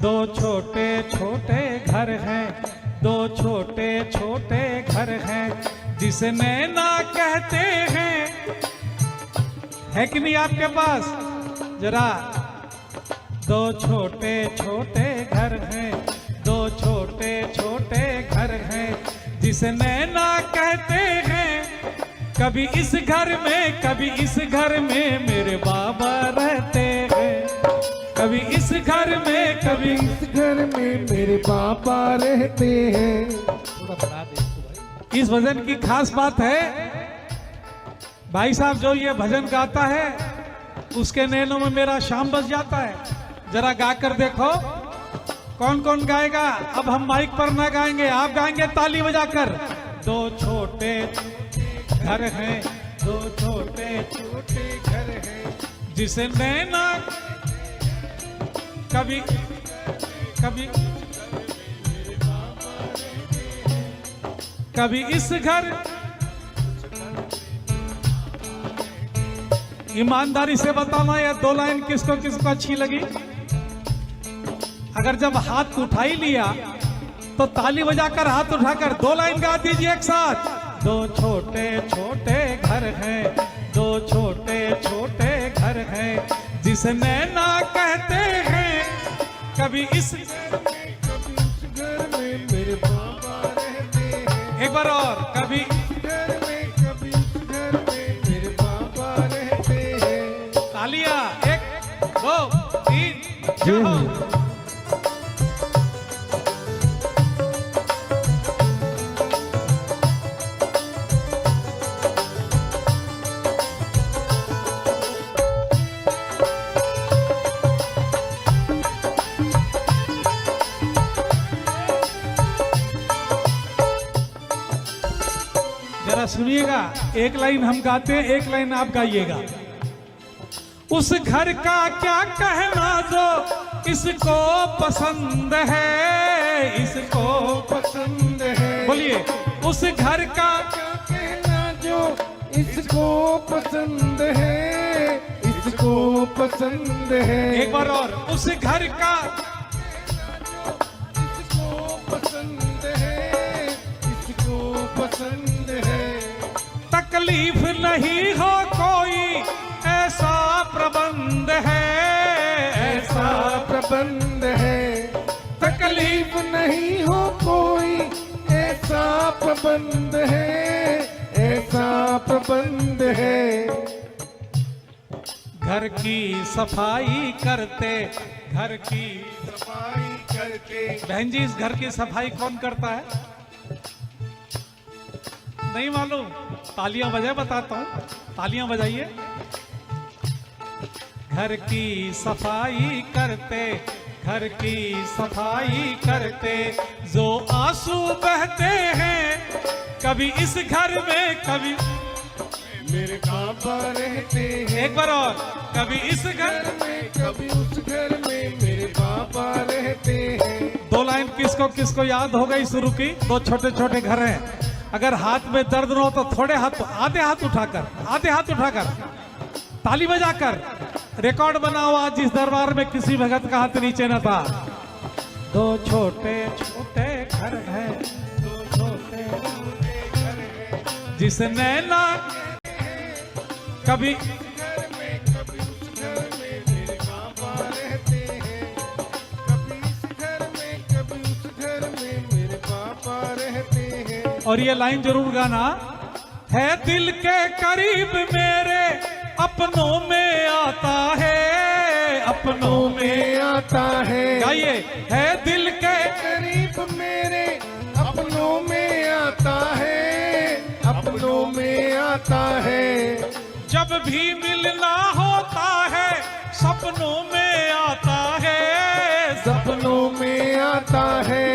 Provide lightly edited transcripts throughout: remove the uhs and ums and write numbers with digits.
दो छोटे छोटे घर हैं, दो छोटे छोटे घर हैं, जिसे नैना कहते हैं। है कि नहीं आपके पास? जरा, दो छोटे छोटे घर हैं, दो छोटे छोटे घर हैं, जिसे नैना कहते हैं। कभी इस घर में, कभी इस घर में मेरे बाबा रहते हैं। कभी इस घर में, कभी इस घर में मेरे बाबा रहते हैं। थोड़ा बढ़ा दे। इस भजन की खास बात है, भाई साहब जो ये भजन गाता है उसके नैनों में मेरा शाम बस जाता है। जरा गा कर देखो, कौन कौन गाएगा? अब हम माइक पर ना गाएंगे, आप गाएंगे ताली बजाकर। दो छोटे घर हैं, दो छोटे छोटे घर हैं, जिसे नैना कभी कभी कभी इस घर। ईमानदारी से बताना, यह दो लाइन किसको किसको अच्छी लगी? अगर जब हाथ उठा ही लिया तो ताली बजाकर हाथ उठाकर दो लाइन गा दीजिए एक साथ। दो छोटे छोटे घर हैं, दो छोटे छोटे घर हैं, जिसे नैना कहते हैं। कभी इस घर में, कभी उस घर में मेरे बाबा रहते हैं। एक बार और, कभी इस घर में, कभी उस घर में मेरे बाबा रहते हैं। तालियां, 1 2 3 जाओ। जरा सुनिएगा, एक लाइन हम गाते हैं, एक लाइन आप गाइएगा। उस घर का क्या कहना जो इसको पसंद है, इसको पसंद है। बोलिए, उस घर का क्या कहना जो इसको पसंद है, इसको पसंद है। एक बार और, उस घर का इसको पसंद है, इसको पसंद है। तकलीफ नहीं हो कोई ऐसा प्रबंध है, ऐसा प्रबंध है। तकलीफ नहीं हो कोई ऐसा प्रबंध है, ऐसा प्रबंध है। घर की सफाई करते, घर की सफाई करके। बहन जी, इस घर की सफाई कौन करता है? नहीं मालूम? तालियां बजाए, बताता हूं, तालियां बजाइए। घर की सफाई करते, घर की सफाई करते, जो आंसू बहते हैं। कभी इस घर में, कभी मेरे बाबा रहते हैं। एक बार और, कभी इस घर में, कभी उस घर में मेरे बाबा रहते हैं। दो लाइन किसको किसको याद हो गई शुरू की? दो छोटे छोटे घर हैं। अगर हाथ में दर्द हो तो थोड़े हाथ, आधे हाथ उठाकर, आधे हाथ उठाकर, ताली बजाकर रिकॉर्ड बनाओ आज जिस दरबार में किसी भगत का हाथ नीचे न था। दो छोटे छोटे घर हैं, दो छोटे छोटे घर हैं, जिसे नैना कभी घर में, कभी उस घर में मेरे बाबा रहते हैं। कभी इस घर में, कभी उस घर में मेरे बाबा रहते हैं। और ये लाइन जरूर गाना है। दिल के करीब मेरे अपनों में आता है, अपनों में आता है। गाइए, है दिल के करीब मेरे अपनों में आता है, अपनों में आता है। जब भी मिलना होता है सपनों में आता है, सपनों में आता है।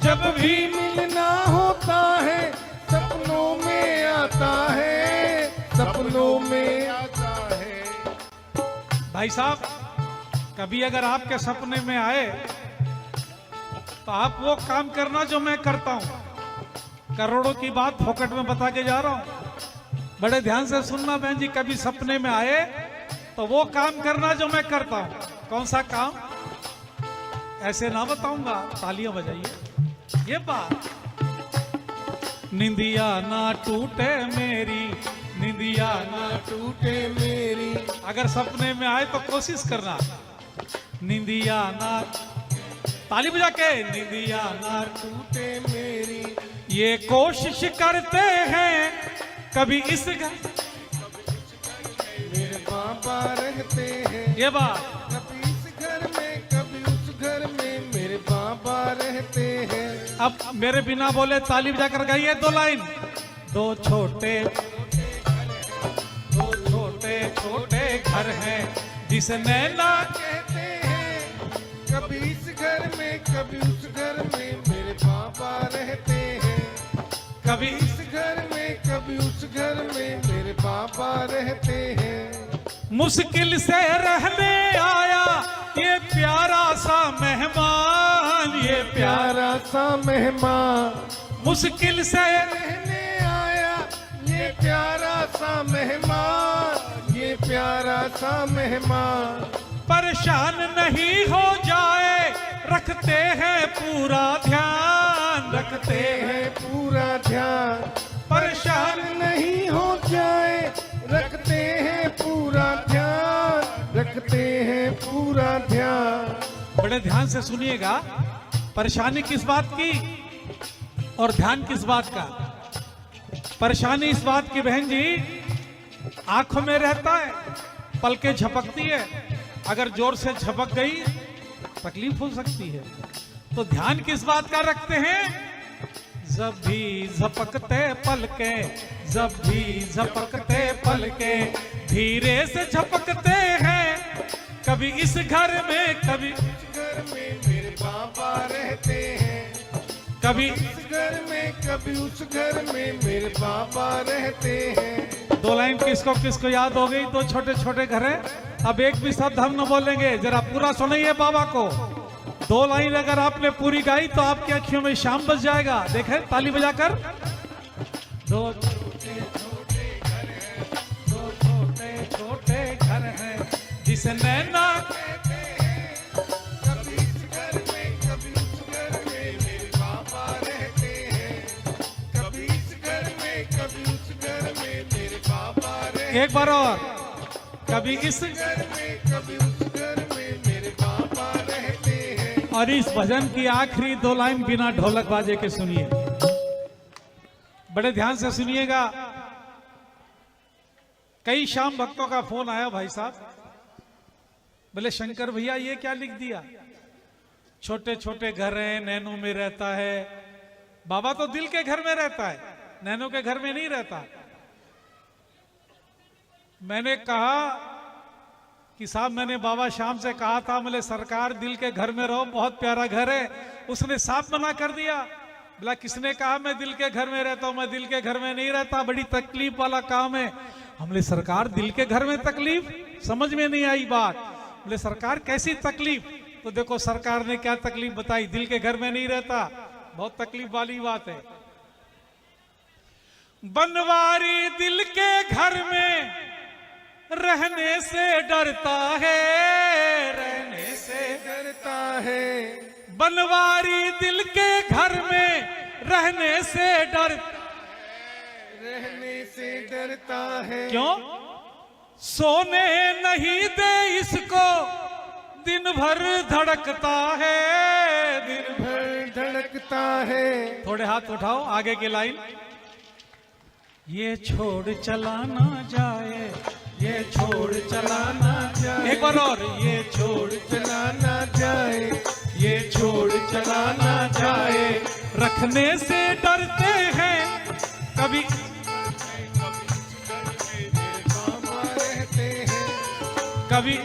जब भी मिलना होता है सपनों में आता है, सपनों में आता है। भाई साहब, कभी अगर आपके सपने में आए तो आप वो काम करना जो मैं करता हूं। करोड़ों की बात फोकट में बता के जा रहा हूं, बड़े ध्यान से सुनना बहन जी। कभी सपने में आए तो वो काम करना जो मैं करता हूं। कौन सा काम? ऐसे ना बताऊंगा, तालियां बजाइए। ये बात, निंदिया ना टूटे मेरी, निंदिया ना टूटे मेरी, अगर सपने में आए तो कोशिश करना। निंदिया ना, ताली बजा के, निंदिया ना टूटे मेरी, ये कोशिश करते हैं कभी इस घर, मेरे पापा रहते हैं। ये बात, कभी इस घर में कभी उस घर में मेरे पापा रहते हैं। अब मेरे बिना बोले ताली बजा कर गाइए 2 लाइन। दो छोटे छोटे घर हैं जिसे नैना कहते हैं, कभी इस घर में कभी उस घर में मेरे पापा रहते हैं। कभी इस घर में कभी उस घर में मेरे पापा रहते हैं। मुश्किल से रहने आया ये प्यारा सा मेहमान, ये प्यारा सा मेहमान, मुश्किल से रहने आया ये प्यारा सा मेहमान, ये प्यारा सा मेहमान। परेशान नहीं हो जाए, रखते हैं पूरा ध्यान, रखते हैं पूरा ध्यान। परेशान नहीं हो जाए, रखते हैं पूरा ध्यान, रखते हैं पूरा ध्यान। बड़े ध्यान से सुनिएगा, परेशानी किस बात की और ध्यान किस बात का। परेशानी इस बात की बहन जी, आंखों में रहता है, पलकें झपकती है, अगर जोर से झपक गई तकलीफ हो सकती है। तो ध्यान किस बात का रखते हैं, जब भी झपकते पलके, जब भी झपकते पलके धीरे से झपकते हैं, कभी इस घर में कभी इस घर में मेरे पापा रहते हैं। कभी इस घर में कभी उस घर में मेरे पापा रहते हैं। 2 लाइन किसको किसको याद हो गई। 2 छोटे छोटे घर हैं। अब एक भी शब्द हम न बोलेंगे, जरा पूरा सुनिए बाबा को। 2 लाइन अगर आपने पूरी गाई तो आपकी अखियों में शाम बस जाएगा। देखें ताली बजाकर। 2 छोटे छोटे घर हैं, 2 छोटे छोटे घर हैं जिसे नैना कहते हैं, कभी इस घर में कभी उस घर में मेरे पापा रहते हैं। कभी इस घर में कभी उस घर में मेरे पापा रहते। एक बार और, कभी इस घर में कभी उस घर में मेरे पापा रहते हैं। और इस भजन की आखिरी 2 लाइन बिना ढोलक बाजे के सुनिए, बड़े ध्यान से सुनिएगा। कई शाम भक्तों का फोन आया, भाई साहब बोले शंकर भैया ये क्या लिख दिया, छोटे छोटे घर हैं, नैनो में रहता है। बाबा तो दिल के घर में रहता है, नैनो के घर में नहीं रहता। मैंने कहा कि साहब मैंने बाबा श्याम से कहा था, बोले सरकार दिल के घर में रहो, बहुत प्यारा घर है। उसने साफ मना कर दिया। बोला किसने कहा मैं दिल के घर में रहता हूं, मैं दिल के घर में नहीं रहता, बड़ी तकलीफ वाला काम है। हमने सरकार दिल के घर में तकलीफ, समझ में नहीं आई बात। बोले सरकार कैसी तकलीफ, तो देखो सरकार ने क्या तकलीफ बताई, दिल के घर में नहीं रहता, बहुत तकलीफ वाली बात है। बनवारी दिल के घर में रहने से डरता है, रहने से डरता है। बनवारी दिल के घर में रहने से डरता, रहने से डरता है। क्यों? सोने नहीं दे इसको, दिन भर धड़कता है, दिन भर धड़कता है। थोड़े हाथ उठाओ, आगे की लाइन। ये छोड़ चला ना जाए, ये छोड़ चला ना जाए, एक बार और, ये छोड़ चला ना जाए, ये छोड़ चला ना जाए, रखने से डरते हैं कभी, पापा रहते हैं। कभी